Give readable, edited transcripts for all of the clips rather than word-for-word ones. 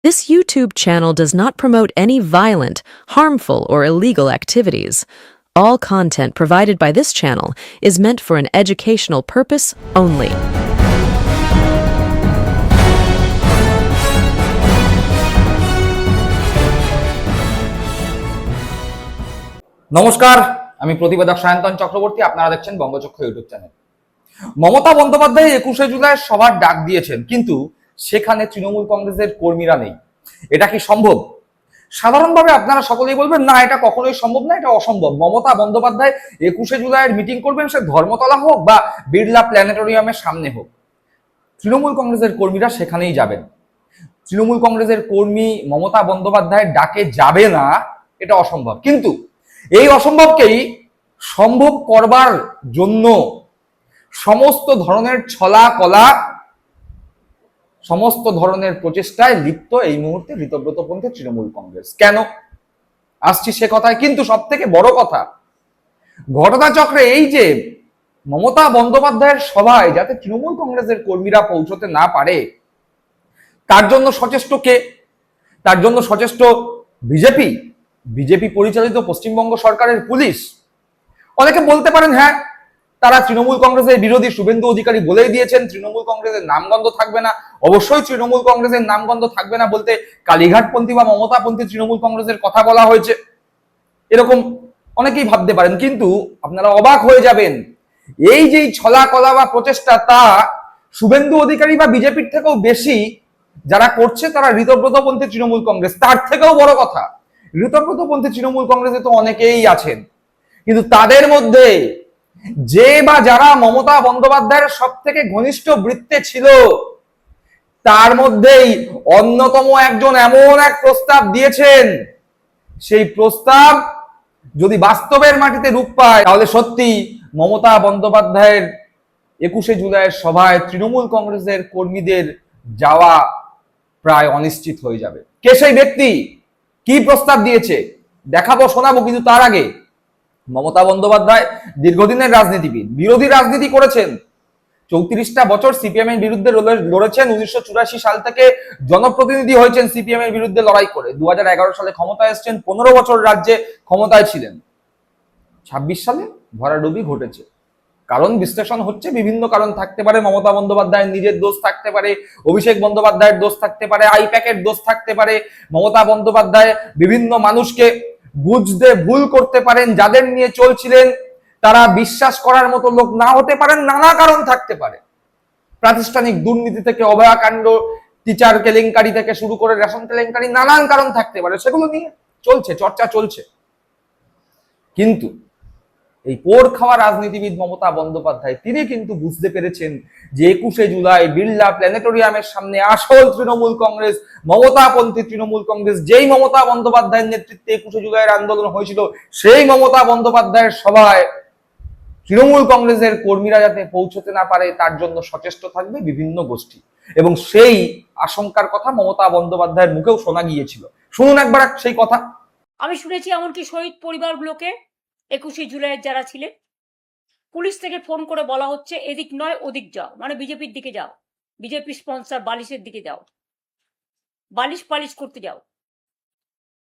This YouTube channel does not promote any violent, harmful, or illegal activities. All content provided by this channel is meant for an educational purpose only. নমস্কার, আমি প্রতিবেদক সায়ন্তন চক্রবর্তী। আপনারা দেখছেন বঙ্গচক্ষু YouTube channel. Mamata Bandyopadhyay 21শে July সভার ডাক দিয়েছেন, কিন্তু সেখানে তৃণমূল কংগ্রেসের কর্মীরা নেই। এটা কি সম্ভব? সাধারণভাবে আপনারা সকলেই বলবেন, না, এটা কখনোই সম্ভব না, এটা অসম্ভব। মমতা বন্দ্যোপাধ্যায় 21শে জুলাইয়ের মিটিং করবেন, সে ধর্মতলা হোক বা বিড়লা প্ল্যানেটোরিয়ামের সামনে হোক, তৃণমূল কংগ্রেসের কর্মীরা সেখানেই যাবেন। তৃণমূল কংগ্রেসের কর্মী মমতা বন্দ্যোপাধ্যায়ের ডাকে যাবে না, এটা অসম্ভব। কিন্তু এই অসম্ভবকেই সম্ভব করবার জন্য সমস্ত ধরনের ছলা কলা, সমস্ত ধরনের প্রচেষ্টায় লিপ্ত এই মুহূর্তে ঋতব্রতপন্থী তৃণমূল কংগ্রেস। কেন আসছি সে কথায়, কিন্তু সব থেকে বড় কথা, ঘটনাচক্রে এই যে মমতা বন্দ্যোপাধ্যায়ের সভায় যাতে তৃণমূল কংগ্রেসের কর্মীরা পৌঁছতে না পারে, তার জন্য সচেষ্ট কে? তার জন্য সচেষ্ট বিজেপি পরিচালিত পশ্চিমবঙ্গ সরকারের পুলিশ। অনেকে বলতে পারেন, হ্যাঁ, তারা তৃণমূল কংগ্রেসের বিরোধী। শুভেন্দু অধিকারী বলেই দিয়েছেন তৃণমূল কংগ্রেসের নামগন্ধ থাকবে না। অবশ্যই তৃণমূল কংগ্রেসের নামগন্ধ থাকবে না বলতে কালীঘাটপন্থী বা মমতাপন্থী তৃণমূল কংগ্রেসের কথা বলা হয়েছে, এরকম অনেকেই ভাবতে পারেন। কিন্তু আপনারা অবাক হয়ে যাবেন, এই যে ছলা কলা বা প্রচেষ্টা, তা শুভেন্দু অধিকারী বা বিজেপির থেকেও বেশি যারা করছে তারা ঋতব্রতপন্থী তৃণমূল কংগ্রেস। তার থেকেও বড় কথা, ঋতব্রতপন্থী তৃণমূল কংগ্রেসে তো অনেকেই আছেন, কিন্তু তাদের মধ্যে যে বা যারা মমতা বন্দ্যোপাধ্যায়ের সব থেকে ঘনিষ্ঠ বৃত্তে ছিল, তার মধ্যেই অন্যতম একজন এমন এক প্রস্তাব দিয়েছেন, সেই প্রস্তাব যদি বাস্তবের মাটিতে রূপ পায়, তাহলে সত্যি মমতা বন্দ্যোপাধ্যায়ের 21শে জুলাইয়ের সভায় তৃণমূল কংগ্রেসের কর্মীদের যাওয়া প্রায় অনিশ্চিত হয়ে যাবে। কে সেই ব্যক্তি, কি প্রস্তাব দিয়েছে দেখাবো, শোনাবো। কিন্তু তার আগে, মমতা বন্দ্যোপাধ্যায় দীর্ঘদিনের রাজনীতিবিদ, বিরোধী রাজনীতি করেছেন। 34টা বছর সিপিএম এর বিরুদ্ধে লড়েছেন। 1984 সাল থেকে জনপ্রতিনিধি হয়েছেন সিপিএম এর বিরুদ্ধে লড়াই করে। 2011 সালে ক্ষমতায় এসেছেন, 15 বছর রাজ্যে ক্ষমতায় ছিলেন। 26 সালে ভরাডুবি ঘটেছে। কারণ বিশ্লেষণ হচ্ছে, বিভিন্ন কারণ থাকতে পারে। মমতা বন্দ্যোপাধ্যায়ের নিজের দোষ থাকতে পারে, অভিষেক বন্দ্যোপাধ্যায়ের দোষ থাকতে পারে, আইপ্যাকের দোষ থাকতে পারে। মমতা বন্দ্যোপাধ্যায় বিভিন্ন মানুষকে বুঝতে ভুল করতে পারেন, যাদের নিয়ে চলছিলেন তারা বিশ্বাস করার মতো লোক না হতে পারেন, নানা কারণ থাকতে পারে। প্রাতিষ্ঠানিক দুর্নীতি থেকে অভয়াকাণ্ড, টিচার কেলেঙ্কারি থেকে শুরু করে রেশন কেলেঙ্কারি, নানান কারণ থাকতে পারে। সেগুলো নিয়ে চলছে, চর্চা চলছে। কিন্তু এই পোড় খাওয়া রাজনীতিবিদ মমতা বন্দ্যোপাধ্যায়, তিনি কিন্তু বুঝতে পেরেছেন যে 21শে জুলাই বিড়লা প্ল্যানেটোরিয়ামের সামনে আসল তৃণমূল কংগ্রেস, মমতাপন্থী তৃণমূল কংগ্রেস, যেই মমতা বন্দ্যোপাধ্যায়ের নেতৃত্বে 21শে জুলাইয়ের আন্দোলন হয়েছিল, সেই মমতা বন্দ্যোপাধ্যায়ের সভায় তৃণমূল কংগ্রেসের কর্মীরা যাতে পৌঁছতে না পারে, তার জন্য সচেষ্ট থাকবে বিভিন্ন গোষ্ঠী। এবং সেই আশঙ্কার কথা মমতা বন্দ্যোপাধ্যায়ের মুখেও শোনা গিয়েছিল। শুনুন একবার সেই কথা। আমি শুনেছি এমনকি শহীদ পরিবারগুলোকে 21শে জুলাইয়ের যারা ছিলেন, পুলিশ থেকে ফোন করে বলা হচ্ছে এদিক নয় ওদিক যাও, মানে বিজেপির দিকে যাও, বিজেপি স্পন্সর বালিশের দিকে যাও, বালিশ পালিশ করতে যাও।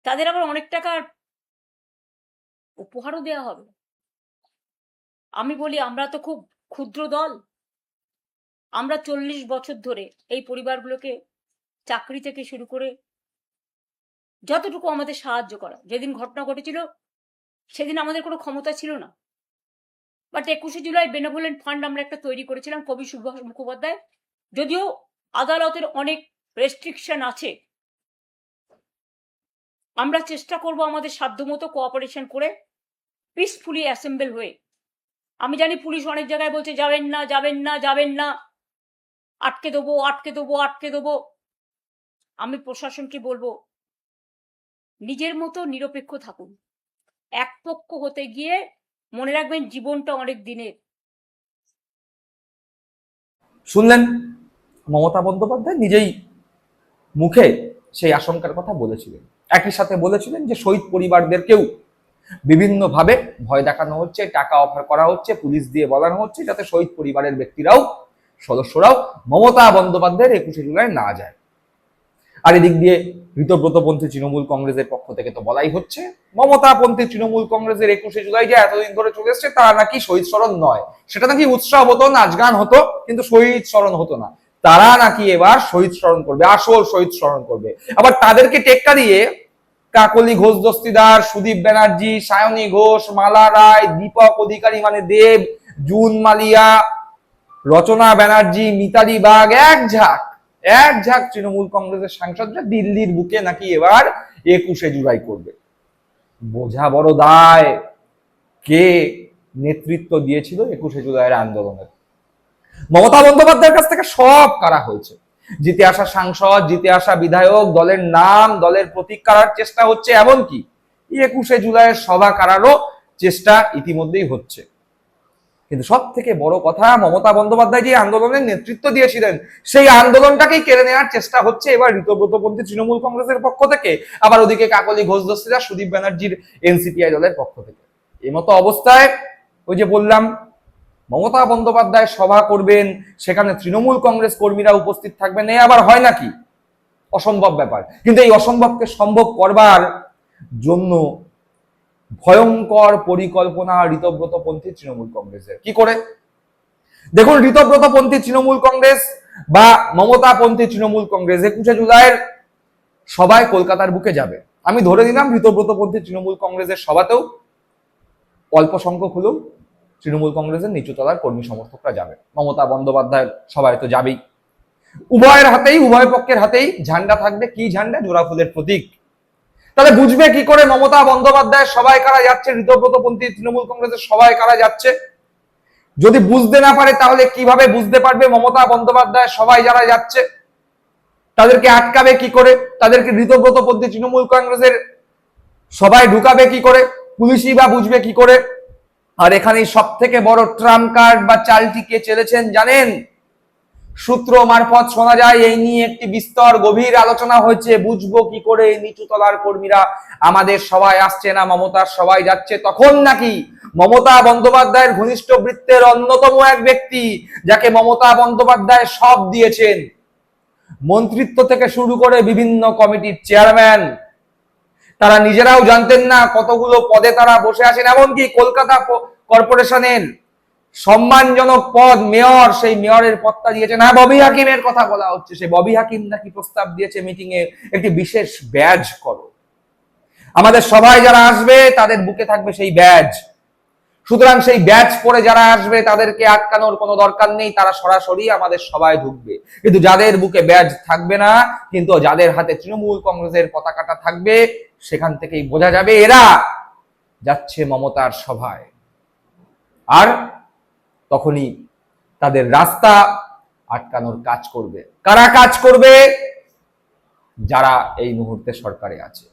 তাদের আবার অনেক টাকার উপহারও দেওয়া হবে। আমি বলি, আমরা তো খুব ক্ষুদ্র দল। আমরা 40 বছর ধরে এই পরিবারগুলোকে চাকরি থেকে শুরু করে যতটুকু আমাদের সাহায্য করা, যেদিন ঘটনা ঘটেছিল সেদিন আমাদের কোনো ক্ষমতা ছিল না, বাট 21শে জুলাই বেনেভোলেন্ট ফান্ড আমরা একটা তৈরি করেছিলাম, কবি সুভাষ মুখোপাধ্যায়। যদিও আদালতের অনেক রেস্ট্রিকশন আছে, আমরা চেষ্টা করব আমাদের সাধ্যমতো কোঅপারেশন করে পিসফুলি অ্যাসেম্বল হয়ে। আমি জানি পুলিশ অনেক জায়গায় বলছে যাবেন না, যাবেন না, যাবেন না, আটকে দেবো, আটকে দেবো, আটকে দেবো। আমি প্রশাসনকে বলবো, নিজের মতো নিরপেক্ষ থাকুন। এক পক্ষ হতে গিয়ে মনে রাখবেন জীবনটা অনেক দিনের। শুনলেন, মমতা বন্দ্যোপাধ্যায় নিজেই মুখে সেই আশঙ্কার কথা বলেছিলেন। একই সাথে বলেছিলেন যে শহীদ পরিবারদেরকেও বিভিন্নভাবে ভয় দেখানো হচ্ছে, টাকা অফার করা হচ্ছে, পুলিশ দিয়ে বলানো হচ্ছে যাতে শহীদ পরিবারের ব্যক্তিরাও, সদস্যরাও মমতা বন্দ্যোপাধ্যায়ের 21শে জুলাই না যায়। আর এদিক দিয়ে ঋতব্রতপন্থী তৃণমূল কংগ্রেসের পক্ষ থেকে তো বলাই হচ্ছে মমতাপন্থী তৃণমূল কংগ্রেসের 21শে জুলাই যে এতদিন ধরে চলে এসছে তা নাকি শহীদ স্মরণ নয়, সেটা নাকি উৎসব হতো, নাচ গান হতো, কিন্তু শহীদ স্মরণ হতো না। তারা নাকি এবার শহীদ স্মরণ করবে, আসল শহীদ স্মরণ করবে। আবার তাদেরকে টেক্কা দিয়ে কাকলি ঘোষ দস্তিদার, সুদীপ ব্যানার্জি, সায়নী ঘোষ, মালা রায়, দীপক অধিকারী মানে দেব, জুন মালিয়া, রচনা ব্যানার্জি, মিতালি বাগ, এক ঝাঁক তৃণমূল কংগ্রেসের সাংসদরা দিল্লির বুকে নাকি এবার 21শে জুলাই করবে। বোঝা বড় দায় কে নেতৃত্ব দিয়েছিল 21শে জুলাইয়ের আন্দোলনের। মমতা বন্দ্যোপাধ্যায়ের কাছ থেকে সব কারা হয়েছে, জিতে আসা সাংসদ, জিতে আসা বিধায়ক, দলের নাম, দলের প্রতীক কারার চেষ্টা হচ্ছে, এমনকি 21শে জুলাইয়ের সভা কারারও চেষ্টা ইতিমধ্যেই হচ্ছে। কিন্তু সব থেকে বড় কথা, মমতা বন্দ্যোপাধ্যায় যে আন্দোলনের নেতৃত্ব দিয়েছিলেন সেই আন্দোলনটাকেই কেড়ে নেওয়ার চেষ্টা হচ্ছে এবার ঋতব্রতপন্থী তৃণমূল কংগ্রেসের পক্ষ থেকে, আবার ওদিকে কাকলি ঘোষ দস্তিদার, সুদীপ ব্যানার্জির এনসিপিআই দলের পক্ষ থেকে। এই মতো অবস্থায় ওই যে বললাম মমতা বন্দ্যোপাধ্যায় সভা করবেন, সেখানে তৃণমূল কংগ্রেস কর্মীরা উপস্থিত থাকবেন, এই আবার হয় নাকি? অসম্ভব ব্যাপার। কিন্তু এই অসম্ভবকে সম্ভব করবার জন্য ভয়ঙ্কর পরিকল্পনা ঋতব্রতপন্থী তৃণমূল কংগ্রেসের। কি করে? দেখুন, ঋতব্রতপন্থী তৃণমূল কংগ্রেস বা মমতাপন্থী তৃণমূল কংগ্রেস 21শে জুলাইয়ের সবাই কলকাতার বুকে যাবে। আমি ধরে নিলাম ঋতব্রতপন্থী তৃণমূল কংগ্রেসের সভাতেও অল্প সংখ্যক হলেও তৃণমূল কংগ্রেসের নিচুতলার কর্মী সমর্থকরা যাবে, মমতা বন্দ্যোপাধ্যায়ের সবাই তো যাবেই। উভয়ের হাতেই, উভয় পক্ষের হাতেই ঝান্ডা থাকবে। কি ঝান্ডা? জোড়া ফুলের প্রতীক। তাহলে বুঝবে কি করে মমতা বন্দ্যোপাধ্যায়ের সবাই কারা যাচ্ছে, ঋতব্রতপন্থী তৃণমূল কংগ্রেসের সবাই কারা যাচ্ছে? যদি বুঝতে না পারে তাহলে কিভাবে বুঝতে পারবে মমতা বন্দ্যোপাধ্যায়ের সবাই যারা যাচ্ছে? তাদেরকে আটকাবে কি করে? তাদেরকে ঋতব্রতপন্থী তৃণমূল কংগ্রেসের সবাই ঢুকাবে কি করে? পুলিশই বা বুঝবে কি করে? আর এখানে সব থেকে বড় ট্রাম্প কার্ড বা চালটি কে চেলেছেন জানেন? সূত্র মারফত শোনা যায় এই নিয়ে একটি বিস্তর গভীর আলোচনা হয়েছে। বুঝবো কি করে এই নিচু তলার কর্মীরা আমাদের সবাই আসছে না, মমতার সবাই যাচ্ছে? তখন নাকি মমতা বন্দ্যোপাধ্যায়ের ঘনিষ্ঠ বৃত্তের অন্যতম এক ব্যক্তি, যাকে মমতা বন্দ্যোপাধ্যায় সব দিয়েছেন, মন্ত্রিত্ব থেকে শুরু করে বিভিন্ন কমিটির চেয়ারম্যান, তারা নিজেরাও জানতেন না কতগুলো পদে তারা বসে আছেন। এমনকি কলকাতা কর্পোরেশনের সম্মানজনক পদ মেয়র, সেই মেয়রের পদটা দিয়েছেন। হ্যাঁ, ববি হাকিমের কথা বলা হচ্ছে। সেই ববি হাকিম নাকি প্রস্তাব দিয়েছে মিটিং এ একটি বিশেষ ব্যাজ করো, আমাদের সবাই যারা আসবে তাদের বুকে থাকবে সেই ব্যাজ। সুতরাং সেই ব্যাজ পরে যারা আসবে তাদেরকে আটকানোর কোনো দরকার নেই, তারা সরাসরি আমাদের সবাই ঢুকবে। কিন্তু যাদের বুকে ব্যাজ থাকবে না, কিন্তু যাদের হাতে তৃণমূল কংগ্রেসের পতাকাটা থাকবে, সেখান থেকেই বোঝা যাবে এরা যাচ্ছে মমতার সভায়। আর তখনই তাদের রাস্তা আটকানোর কাজ করবে। কারা কাজ করবে? যারা এই মুহূর্তে সরকারে আছে।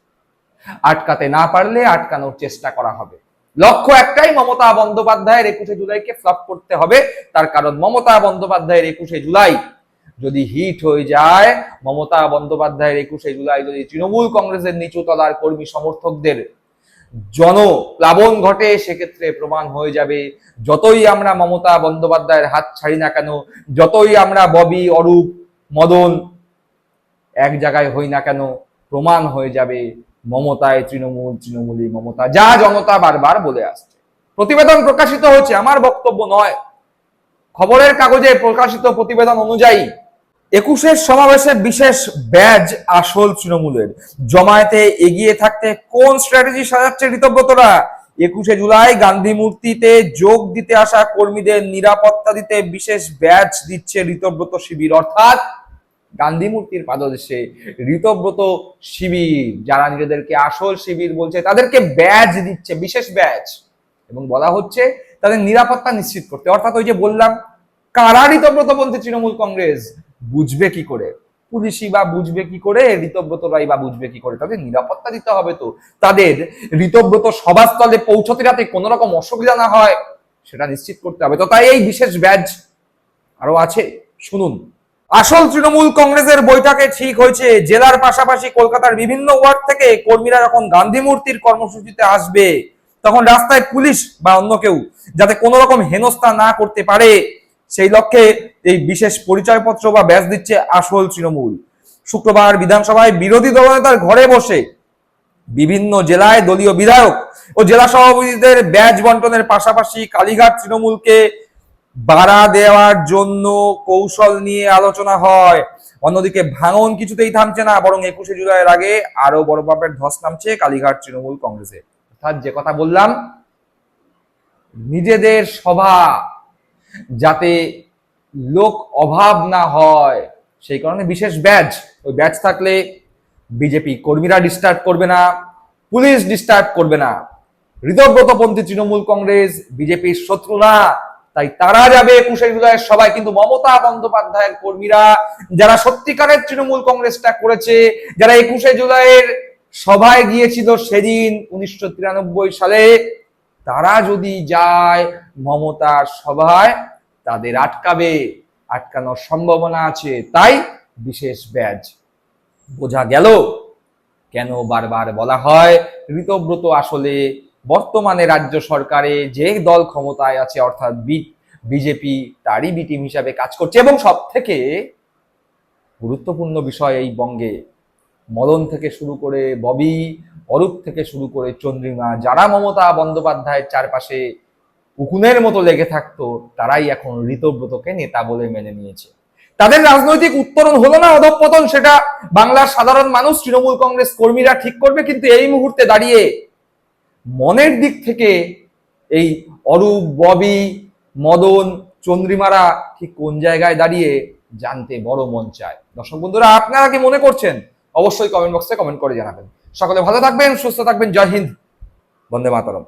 আটকাতে না পারলে আটকানোর চেষ্টা করা হবে। লক্ষ্য একটাই, মমতা বন্দ্যোপাধ্যায়ের 21শে জুলাইকে ফ্লপ করতে হবে। তার কারণ মমতা বন্দ্যোপাধ্যায়ের 21শে জুলাই যদি হিট হয়ে যায়, মমতা বন্দ্যোপাধ্যায়ের 21শে জুলাই যদি তৃণমূল কংগ্রেসের নিচু তলার কর্মী সমর্থকদের জনপ্লাবন ঘটে, সেক্ষেত্রে প্রমাণ হয়ে যাবে যতই আমরা মমতা বন্দ্যোপাধ্যায়ের হাত ছাড়ি না কেন, যতই আমরা ববি, অরূপ, মদন এক জায়গায় হই না কেন, প্রমাণ হয়ে যাবে মমতায় তৃণমূল, তৃণমূলই মমতা, যা জনতা বারবার বলে আসছে। প্রতিবেদন প্রকাশিত হয়েছে, আমার বক্তব্য নয়, খবরের কাগজে প্রকাশিত প্রতিবেদন অনুযায়ী 21শে সমাবেশে বিশেষ ব্যাজ আসল তৃণমূলের। জমায়েতে এগিয়ে থাকতে কোন স্ট্র্যাটেজি সাজাচ্ছে ঋতব্রতরা? 21শে জুলাই গান্ধী মূর্তিতে যোগ দিতে আসা কর্মীদের নিরাপত্তা দিতে বিশেষ ব্যাজ দিচ্ছে ঋতব্রত শিবির। অর্থাৎ গান্ধী মূর্তির পাদদেশে ঋতব্রত শিবির, যারা নিজেদেরকে আসল শিবির বলছে, তাদেরকে ব্যাজ দিচ্ছে, বিশেষ ব্যাজ, এবং বলা হচ্ছে তাদের নিরাপত্তা নিশ্চিত করতে। অর্থাৎ ওই যে বললাম, কারা ঋতব্রতপন্থী তৃণমূল কংগ্রেস? বুঝবে কি করে? পুলিশই বা বুঝবে কি করে? ঋতব্রতরাই বা বুঝবে কি করে? তাদের নিরাপত্তা দিতে হবে তো, তাদের ঋতব্রত সভাস্থলে পৌঁছতে যাতে কোনো রকম অসুবিধা না হয় সেটা নিশ্চিত করতে হবে। তো তাই এই বিশেষ ব্যাজ আরো আছে, শুনুন। আসল তৃণমূল কংগ্রেসের বৈঠকে ঠিক হয়েছে, জেলার পাশাপাশি কলকাতার বিভিন্ন ওয়ার্ড থেকে কর্মীরা যখন গান্ধী মূর্তির কর্মসূচিতে আসবে, তখন রাস্তায় পুলিশ বা অন্য কেউ যাতে কোনো রকম হেনস্থা না করতে পারে, সেই লক্ষ্যে এই বিশেষ পরিচয়পত্র বা ব্যাজ দিচ্ছে আসল তৃণমূল। শুক্রবার বিধানসভায় বিরোধী দলনেতার ঘরে বসে বিভিন্ন জেলায় দলীয় বিধায়ক ও জেলা সভাপতিদের ব্যাজ বন্টনের পাশাপাশি কালীঘাট তৃণমূলকে বাড়া দেওয়ার জন্য কৌশল নিয়ে আলোচনা হয়। অন্যদিকে ভাঙন কিছুতেই থামছে না, বরং 21শে জুলাইয়ের আগে আরো বড় বাপের ধস নামছে কালীঘাট তৃণমূল কংগ্রেসে। অর্থাৎ যে কথা বললাম, নিজেদের সভা যাতে লোক অভাব না হয় সেই কারণে বিশেষ ব্যাচ, ওই ব্যাচ থাকলে বিজেপি কর্মীরা ডিস্টার্ব করবে না, পুলিশ ডিস্টার্ব করবে না। ঋতব্রতপন্থী তৃণমূল কংগ্রেস বিজেপির শত্রু না, তাই তারা যাবে 21শে জুলাইয়ের সবাই। কিন্তু মমতা বন্দ্যোপাধ্যায়ের কর্মীরা যারা সত্যিকারের তৃণমূল কংগ্রেসটা করেছে, যারা 21শে জুলাইয়ের সভায় গিয়েছিল সেদিন 1993 সালে, তারা যদি যায় মমতার সভায় তাদের আটকানোর সম্ভাবনা আছে। তাই বিশেষ ব্যাচ। বোঝা গেল কেন বারবার বলা হয় ঋতব্রত আসলে বর্তমানে রাজ্য সরকারে যে দল ক্ষমতায় আছে অর্থাৎ বিজেপি তারই বি টিম হিসাবে কাজ করছে। এবং সব থেকে গুরুত্বপূর্ণ বিষয়, এই বঙ্গে মদন থেকে শুরু করে ববি, অরূপ থেকে শুরু করে চন্দ্রিমা, যারা মমতা বন্দ্যোপাধ্যায়ের চারপাশে উকুনের মতো লেগে থাকতো, তারাই এখন ঋতব্রতকে নেতা বলে মেনে নিয়েছে। তাদের রাজনৈতিক উত্তরণ হলো না অধঃপতন, সেটা বাংলার সাধারণ মানুষ, তৃণমূল কংগ্রেস কর্মীরা ঠিক করবে। কিন্তু এই মুহূর্তে দাঁড়িয়ে মনের দিক থেকে এই অরূপ, ববি, মদন, চন্দ্রিমারা ঠিক কোন জায়গায় দাঁড়িয়ে জানতে বড় মন চায়। দর্শক বন্ধুরা, আপনারা কি মনে করছেন অবশ্যই কমেন্ট বক্সে কমেন্ট করে জানাবেন। সকলে ভালো থাকবেন, সুস্থ থাকবেন। জয় হিন্দ, বন্দে মাতরম।